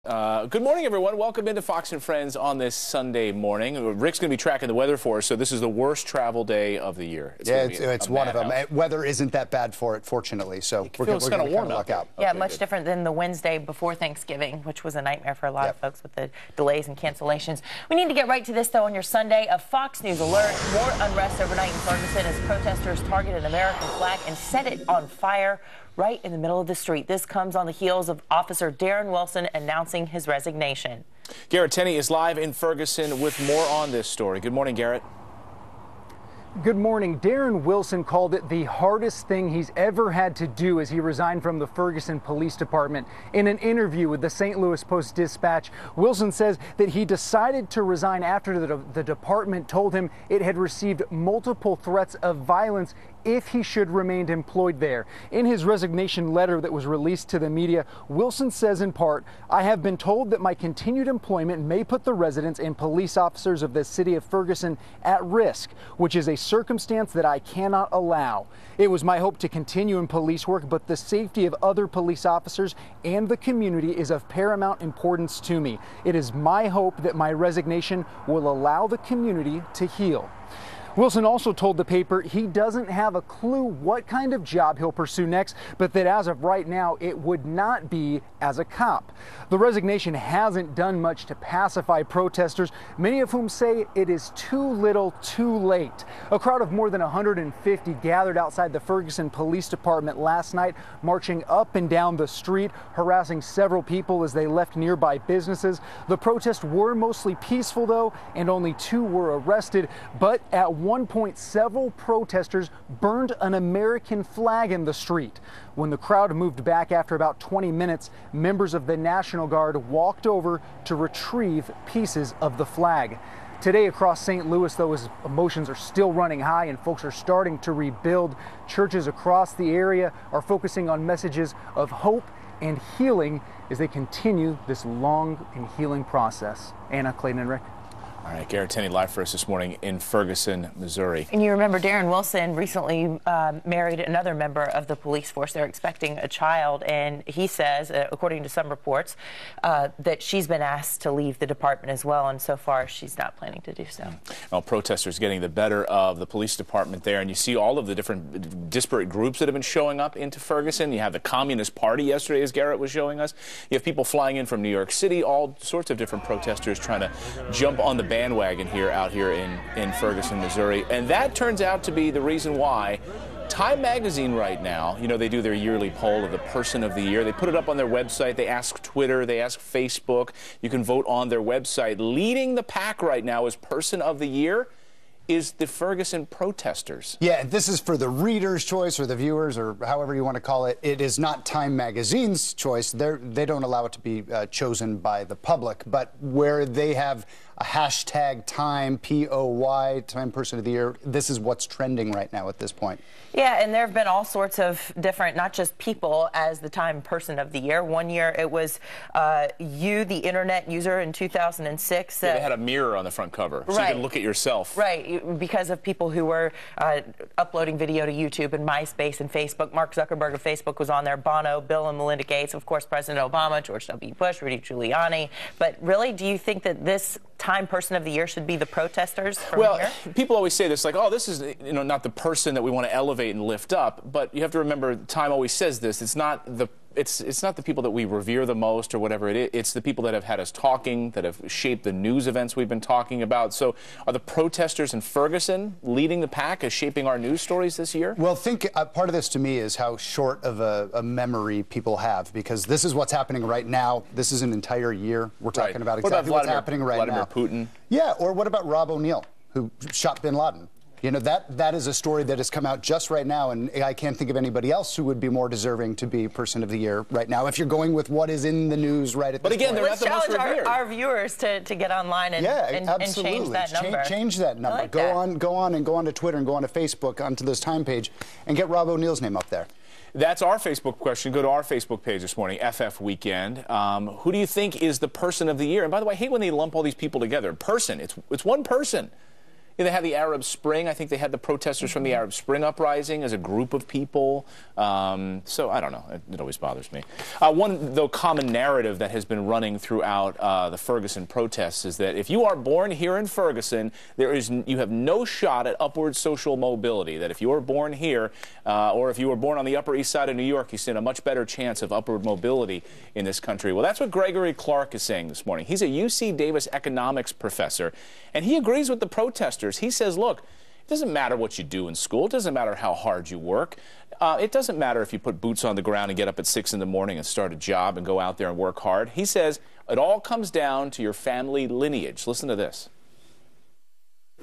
Good morning, everyone. Welcome into Fox and Friends on this Sunday morning. Rick's going to be tracking the weather for us, so this is the worst travel day of the year. It's one of them. Weather isn't that bad for it, fortunately, so we're going to warm up. Yeah, much different than the Wednesday before Thanksgiving, which was a nightmare for a lot of folks with the delays and cancellations. We need to get right to this, though, on your Sunday. A Fox News alert. More unrest overnight in Ferguson as protesters target an American flag and set it on fire right in the middle of the street. This comes on the heels of Officer Darren Wilson announcing his resignation. Garrett Tenney is live in Ferguson with more on this story. Good morning, Garrett. Good morning. Darren Wilson called it the hardest thing he's ever had to do as he resigned from the Ferguson Police Department. In an interview with the St. Louis Post-Dispatch, Wilson says that he decided to resign after the department told him it had received multiple threats of violence if he should remain employed there. In his resignation letter that was released to the media, Wilson says in part, "I have been told that my continued employment may put the residents and police officers of the city of Ferguson at risk, which is a circumstance that I cannot allow. It was my hope to continue in police work, but the safety of other police officers and the community is of paramount importance to me. It is my hope that my resignation will allow the community to heal." Wilson also told the paper he doesn't have a clue what kind of job he'll pursue next, but that as of right now, it would not be as a cop. The resignation hasn't done much to pacify protesters, many of whom say it is too little too late. A crowd of more than 150 gathered outside the Ferguson Police Department last night, marching up and down the street, harassing several people as they left nearby businesses. The protests were mostly peaceful, though, and only 2 were arrested, but at one point, several protesters burned an American flag in the street. When the crowd moved back after about 20 minutes, members of the National Guard walked over to retrieve pieces of the flag. Today across St. Louis, though, as emotions are still running high and folks are starting to rebuild, churches across the area are focusing on messages of hope and healing as they continue this long and healing process. Anna, Clayton, and Rick. All right, Garrett Tenney live for us this morning in Ferguson, Missouri. And you remember Darren Wilson recently married another member of the police force. They're expecting a child, and he says, according to some reports, that she's been asked to leave the department as well, and so far she's not planning to do so. Well, protesters getting the better of the police department there, and you see all of the different disparate groups that have been showing up into Ferguson. You have the Communist Party yesterday, as Garrett was showing us. You have people flying in from New York City, all sorts of different protesters trying to jump on the bandwagon out here in Ferguson, Missouri. And that turns out to be the reason why Time Magazine right now, you know, they do their yearly poll of the person of the year. They put it up on their website. They ask Twitter. They ask Facebook. You can vote on their website. Leading the pack right now as person of the year is the Ferguson protesters. Yeah, this is for the reader's choice or the viewers or however you want to call it. It is not Time Magazine's choice. They don't allow it to be chosen by the public, but where they have a hashtag Time, P-O-Y, Time Person of the Year, this is what's trending right now at this point. Yeah, and there have been all sorts of different, not just people as the Time Person of the Year. One year it was you, the internet user in 2006. Yeah, they had a mirror on the front cover, so you could look at yourself. Right, because of people who were uploading video to YouTube and MySpace and Facebook. Mark Zuckerberg of Facebook was on there, Bono, Bill and Melinda Gates, of course, President Obama, George W. Bush, Rudy Giuliani. But really, do you think that this Time Person of the Year should be the protesters from here? People always say this, like, oh, this is, you know, not the person that we want to elevate and lift up. But you have to remember, Time always says this. It's not the people that we revere the most or whatever it is. It's the people that have had us talking, that have shaped the news events we've been talking about. So are the protesters in Ferguson leading the pack as shaping our news stories this year? Well, part of this to me is how short of a memory people have, because this is what's happening right now. This is an entire year. We're talking about exactly what's happening right now. Putin? Yeah, or what about Rob O'Neill, who shot bin Laden? You know, that is a story that has come out just right now, and I can't think of anybody else who would be more deserving to be Person of the Year right now, if you're going with what is in the news right at this point. But again, they're not the most revered. Let's challenge our viewers to get online and change that number. Change that number. Like go on to Twitter and go on to Facebook, onto this Time page, and get Rob O'Neill's name up there. That's our Facebook question. Go to our Facebook page this morning, FF Weekend. Who do you think is the Person of the Year? And by the way, I hate when they lump all these people together. Person. It's one person. they had the Arab Spring. I think they had the protesters from the Arab Spring uprising as a group of people. So I don't know. It always bothers me. One, though, common narrative that has been running throughout the Ferguson protests is that if you are born here in Ferguson, you have no shot at upward social mobility. That if you are born here, or if you were born on the Upper East Side of New York, you stand a much better chance of upward mobility in this country. Well, that's what Gregory Clark is saying this morning. He's a UC Davis economics professor, and he agrees with the protesters. He says, look, it doesn't matter what you do in school. It doesn't matter how hard you work. It doesn't matter if you put boots on the ground and get up at 6 in the morning and start a job and go out there and work hard. He says it all comes down to your family lineage. Listen to this.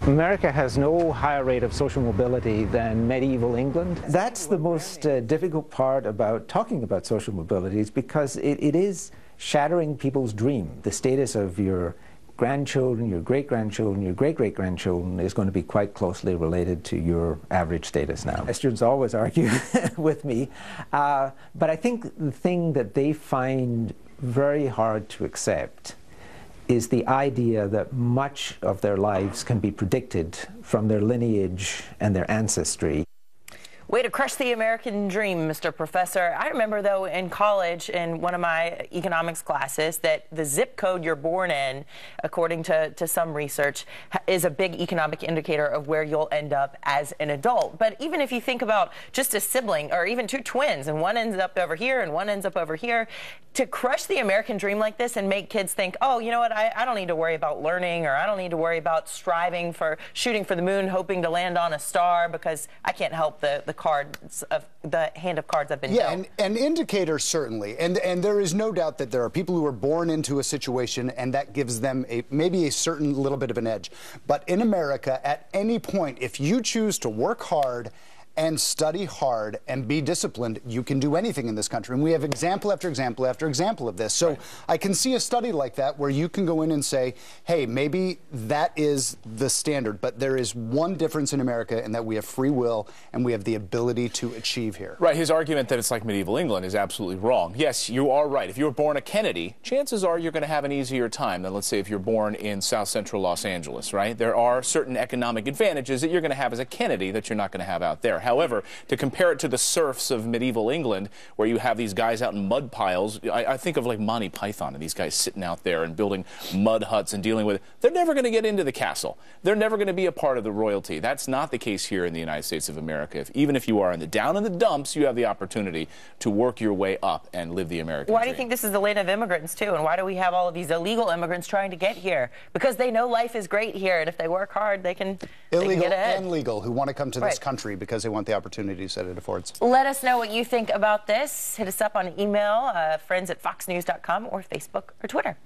America has no higher rate of social mobility than medieval England. That's the most difficult part about talking about social mobility, is because it is shattering people's dream. The status of your grandchildren, your great-grandchildren, your great-great-grandchildren is going to be quite closely related to your average status now. Students always argue with me, but I think the thing that they find very hard to accept is the idea that much of their lives can be predicted from their lineage and their ancestry. Way to crush the American dream, Mr. Professor. I remember, though, in college, in one of my economics classes, that the zip code you're born in, according to some research, is a big economic indicator of where you'll end up as an adult. But even if you think about just a sibling, or even two twins, and one ends up over here and one ends up over here, to crush the American dream like this and make kids think, oh, you know what, I don't need to worry about learning, or I don't need to worry about striving for shooting for the moon, hoping to land on a star, because I can't help the hand of cards I've been dealt. Yeah, and indicators certainly, and there is no doubt that there are people who are born into a situation and that gives them maybe a certain little bit of an edge. But in America, at any point, if you choose to work hard and study hard and be disciplined, you can do anything in this country. And we have example after example after example of this. So right. I can see a study like that where you can go in and say, hey, maybe that is the standard, but there is one difference in America in that we have free will and we have the ability to achieve here. Right. His argument that it's like medieval England is absolutely wrong. Yes, you are right. If you were born a Kennedy, chances are you're going to have an easier time than, let's say, if you're born in South Central Los Angeles, right? There are certain economic advantages that you're going to have as a Kennedy that you're not going to have out there. However, to compare it to the serfs of medieval England, where you have these guys out in mud piles, I think of like Monty Python and these guys sitting out there and building mud huts and dealing with it. They're never going to get into the castle. They're never going to be a part of the royalty. That's not the case here in the United States of America. Even if you are down in the dumps, you have the opportunity to work your way up and live the American Why dream. do you think this is the land of immigrants, too? And why do we have all of these illegal immigrants trying to get here? Because they know life is great here, and if they work hard, they can get ahead. And legal who want to come to this country because they want the opportunities that it affords. Let us know what you think about this. Hit us up on email, friends@foxnews.com, or Facebook or Twitter.